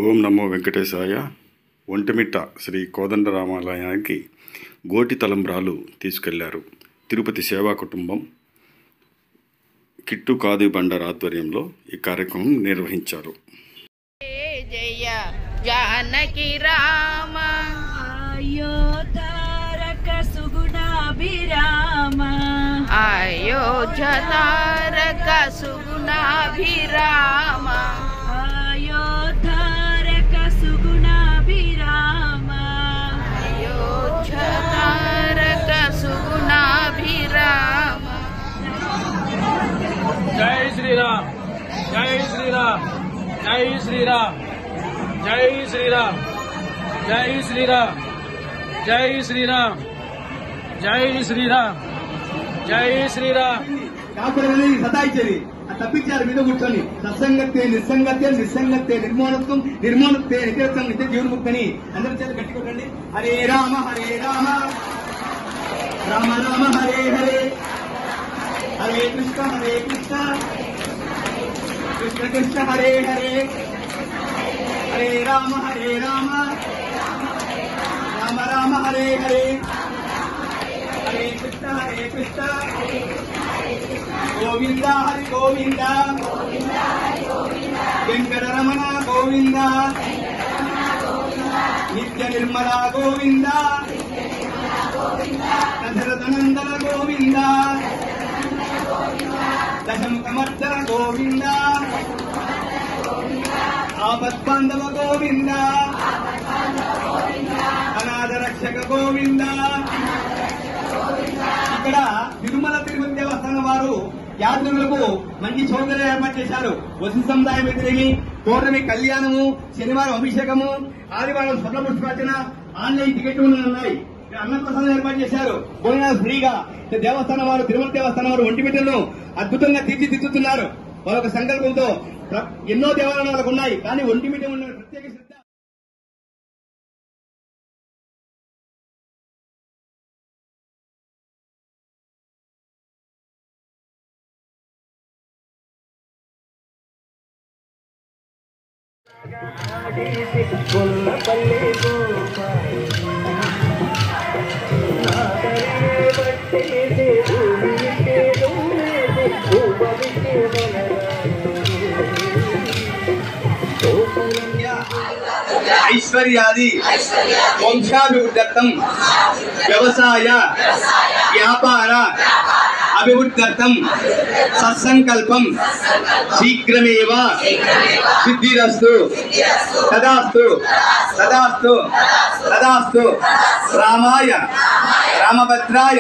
ఓం నమో వెంకటేశాయ. ఒంటిమిట్ట శ్రీ కోదండరామాలయానికి గోటి తలంబ్రాలు తీసుకెళ్లారు. తిరుపతి సేవా కుటుంబం కిట్టు కాదు బండర్ ఆధ్వర్యంలో ఈ కార్యక్రమం నిర్వహించారు. జయ జానకి రామ అయోధ్యారక సుగుణాభిరామ అయోధ్య తారక సుగుణాభిరామ అయోధ్యారక సుగుణాభిరామ అయోధ్య తారక సుగుణాభిరామ. జై శ్రీరామ్, జై శ్రీరామ్, జై శ్రీరామ్, జై శ్రీరామ్, జై శ్రీరామ్, జై శ్రీరామ్, జై శ్రీరామ్, జై శ్రీరామ్. కాపురని సతాయించేది తప్పించారు మీద కూర్చొని సత్సంగత్తే నిస్సంగత్తే నిస్సంగత్తే నిర్మోణత్వం నిర్మోణత్తే నిత్యత్వం నిత్య జీవన్ముక్తని అందరి చేత గట్టి కొట్టండి. హరే రామ హరే రామ రామ రామ హరే హరే హరే కృష్ణ కృష్ణ కృష్ణ హరే హరే హరే రామ రామ రామ హరే హరే హరే కృష్ణ గోవింద హరి గోవింద వెంకటరమణ గోవింద నిత్య నిర్మల గోవింద దశరథనందన గోవింద దశముఖమర్దన గోవింద ఆపద్బాంధవ గోవింద అనాథ రక్షక గోవింద. ఇక్కడ తిరుమల తిరుపతి దేవస్థానం వారు యాత్రికులకు మంచి సౌకర్యం ఏర్పాటు చేశారు. వసతి సముదాయం ఎదురేమి, పౌర్ణమి కళ్యాణము, శనివారం అభిషేకము, ఆదివారం స్వర్ణ పుష్పార్చన, ఆన్లైన్ టికెట్ ఉన్నాయి. ఇక్కడ అన్నప్రసాదం ఏర్పాటు చేశారు. భోజనాలు ఫ్రీగా. దేవస్థానం వారు తిరుమల దేవస్థానం వారు ఒంటిమిట్టను అద్భుతంగా తీర్చిదిద్దుతున్నారు. వాళ్ళొక సంకల్పంతో ఎన్నో దేవాలయాలకు ఉన్నాయి, కానీ ఒంటిమిట్ట ఉన్న ప్రత్యేక శ్రద్ధ. ఐశ్వర్యాది వంశాభివృద్ధ్యర్థం వ్యవసాయ వ్యాపార అభివృద్ధ్యర్థం సత్సంకల్పం శీఘ్రమేవ సిద్ధిరస్తు తదాస్తు తదాస్తు తదాస్తు. రామాయ రామభద్రాయ